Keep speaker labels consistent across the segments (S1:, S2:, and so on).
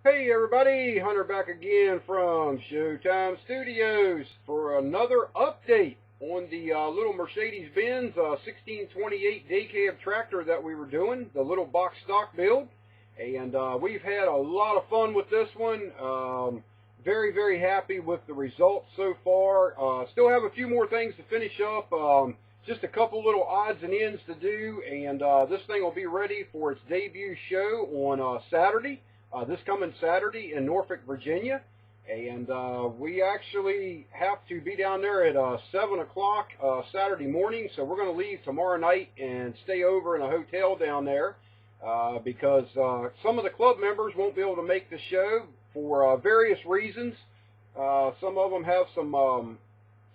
S1: Hey everybody, Hunter back again from Showtime Studios for another update on the little Mercedes-Benz 1628 day cab tractor that we were doing, the little box stock build. And we've had a lot of fun with this one. Very happy with the results so far. Still have a few more things to finish up. Just a couple little odds and ends to do, and this thing will be ready for its debut show on Saturday. This coming Saturday in Norfolk, Virginia, and we actually have to be down there at 7 o'clock Saturday morning, so we're going to leave tomorrow night and stay over in a hotel down there because some of the club members won't be able to make the show for various reasons. Some of them have some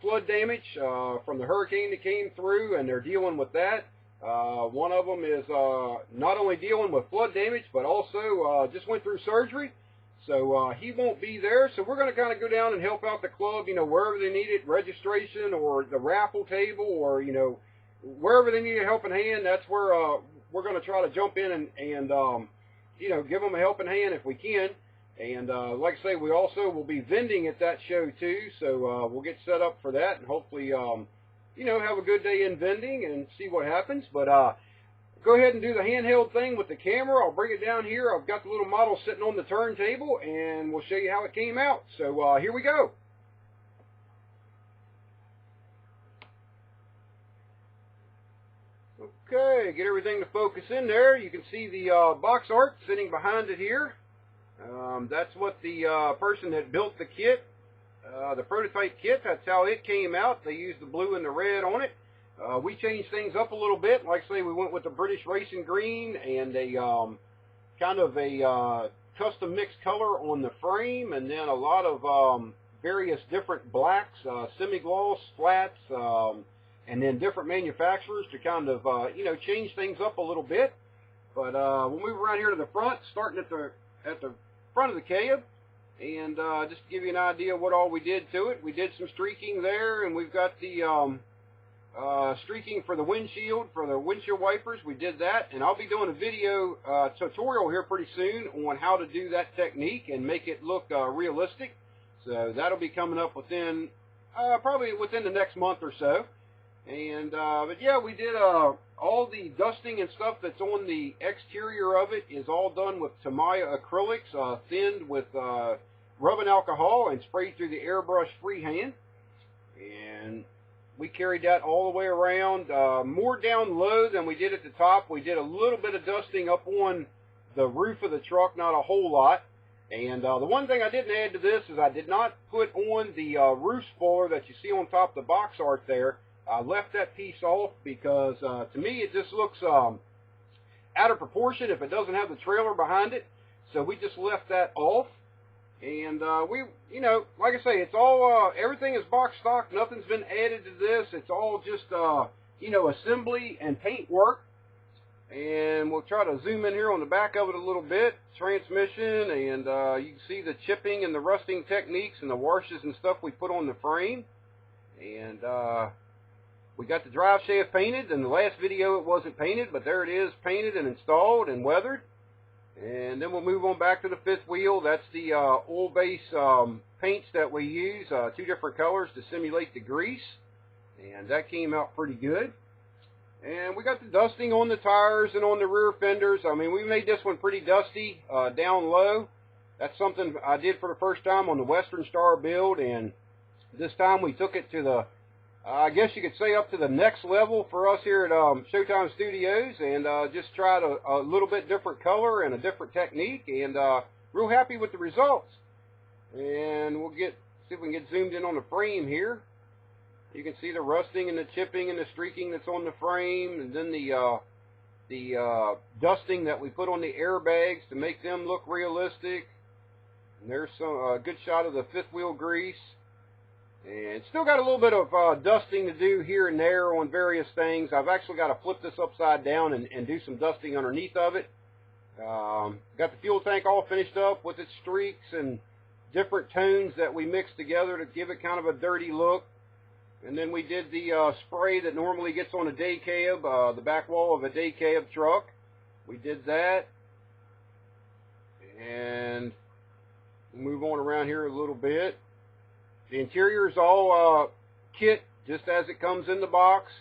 S1: flood damage from the hurricane that came through, and they're dealing with that. One of them is not only dealing with flood damage, but also just went through surgery. So he won't be there. So we're going to kind of go down and help out the club, wherever they need it, registration or the raffle table, or, wherever they need a helping hand. That's where we're going to try to jump in and give them a helping hand if we can. And like I say, we also will be vending at that show too. So we'll get set up for that, and hopefully have a good day in vending and see what happens. But go ahead and do the handheld thing with the camera. I'll bring it down here. I've got the little model sitting on the turntable, and we'll show you how it came out. So here we go. Okay, get everything to focus in there. You can see the box art sitting behind it here. That's what the person that built the kit, the prototype kit, that's how it came out. They used the blue and the red on it. We changed things up a little bit. Like I say, we went with the British Racing Green and a kind of a custom mixed color on the frame, and then a lot of various different blacks, semi-gloss, flats, and then different manufacturers to kind of change things up a little bit. But we'll move around here to the front, starting at the front of the cab. And just to give you an idea of what all we did to it, we did some streaking there, and we've got the streaking for the windshield, for the windshield wipers. We did that, and I'll be doing a video tutorial here pretty soon on how to do that technique and make it look realistic. So that'll be coming up within probably within the next month or so. And but yeah, we did all the dusting and stuff that's on the exterior of it is all done with Tamiya acrylics, thinned with rubbing alcohol and sprayed through the airbrush freehand. And we carried that all the way around, more down low than we did at the top. We did a little bit of dusting up on the roof of the truck, not a whole lot. And the one thing I didn't add to this is I did not put on the roof spoiler that you see on top of the box art there. I left that piece off because to me it just looks out of proportion if it doesn't have the trailer behind it. So we just left that off. And we, like I say, it's all, everything is box stock. Nothing's been added to this. It's all just, assembly and paint work. And we'll try to zoom in here on the back of it a little bit. Transmission, and you can see the chipping and the rusting techniques and the washes and stuff we put on the frame. And we got the drive shaft painted. In the last video it wasn't painted, but there it is, painted and installed and weathered. And then we'll move on back to the fifth wheel. That's the oil base paints that we use, two different colors to simulate the grease. And that came out pretty good. And we got the dusting on the tires and on the rear fenders. I mean, we made this one pretty dusty down low. That's something I did for the first time on the Western Star build. And this time we took it to the, I guess you could say, up to the next level for us here at Showtime Studios, and just tried a little bit different color and a different technique, and real happy with the results. And we'll see if we can get zoomed in on the frame here. You can see the rusting and the chipping and the streaking that's on the frame, and then the dusting that we put on the airbags to make them look realistic. And there's some good shot of the fifth wheel grease. And still got a little bit of dusting to do here and there on various things. I've actually got to flip this upside down and do some dusting underneath of it. Got the fuel tank all finished up with its streaks and different tones that we mixed together to give it kind of a dirty look. And then we did the spray that normally gets on a day cab, the back wall of a day cab truck. We did that. And around here a little bit. The interior is all kit, just as it comes in the box.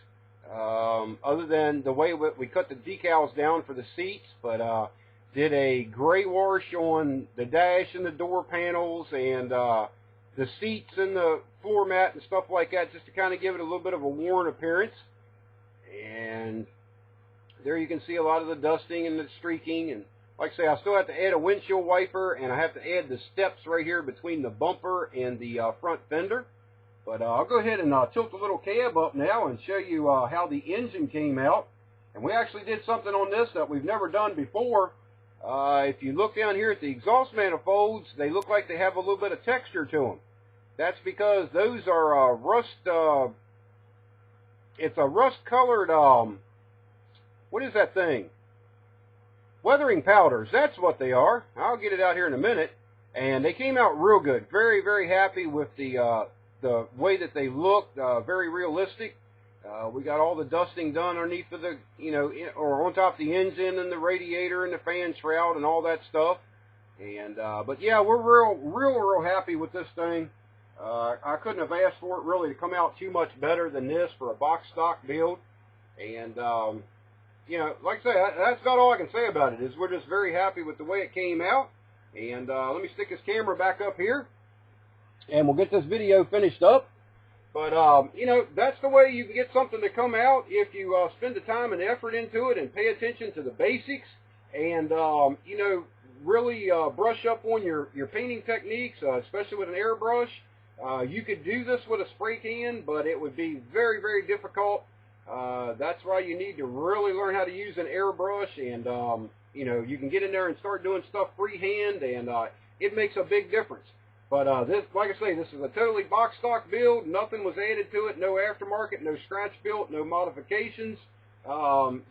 S1: Other than the way we cut the decals down for the seats, but did a gray wash on the dash and the door panels and the seats and the floor mat and stuff like that, just to kind of give it a little bit of a worn appearance. And there you can see a lot of the dusting and the streaking. And like I say, I still have to add a windshield wiper, and I have to add the steps right here between the bumper and the front fender. But I'll go ahead and tilt the little cab up now and show you how the engine came out. And we actually did something on this that we've never done before. If you look down here at the exhaust manifolds, they look like they have a little bit of texture to them. That's because those are rust, it's a rust-colored, what is that thing? Weathering powders, that's what they are. I'll get it out here in a minute. And they came out real good. Very, very happy with the way that they looked, very realistic. We got all the dusting done underneath of the, or on top of the engine and the radiator and the fan shroud and all that stuff. And, but yeah, we're real happy with this thing. I couldn't have asked for it really to come out too much better than this for a box stock build. And, like I say, that's about all I can say about it, is we're just very happy with the way it came out. And let me stick this camera back up here, and we'll get this video finished up. But, that's the way you can get something to come out if you spend the time and effort into it and pay attention to the basics and, really brush up on your painting techniques, especially with an airbrush. You could do this with a spray can, but it would be very, very difficult. That's why you need to really learn how to use an airbrush, and, you can get in there and start doing stuff freehand, and it makes a big difference. But this, like I say, this is a totally box stock build. Nothing was added to it, no aftermarket, no scratch built, no modifications.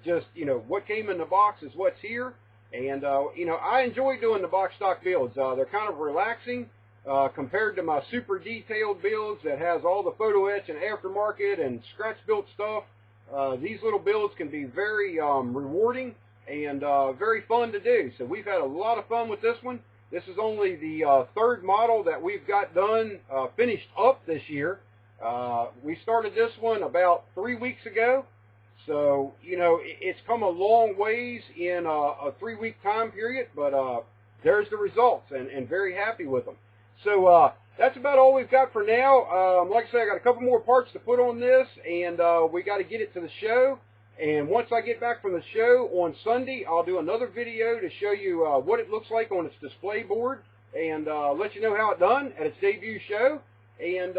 S1: Just, what came in the box is what's here. And, I enjoy doing the box stock builds. They're kind of relaxing compared to my super detailed builds that has all the photo etch and aftermarket and scratch built stuff. These little builds can be very rewarding and very fun to do. So we've had a lot of fun with this one. This is only the third model that we've got done, finished up this year. We started this one about 3 weeks ago. So, it's come a long ways in a 3-week time period, but there's the results, and very happy with them. So that's about all we've got for now. Like I say, I got a couple more parts to put on this, and we got to get it to the show. And once I get back from the show on Sunday, I'll do another video to show you what it looks like on its display board, and let you know how it done at its debut show. And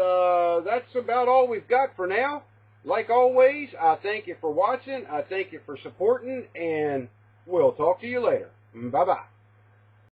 S1: that's about all we've got for now. Like always, I thank you for watching. I thank you for supporting, and we'll talk to you later. Bye-bye.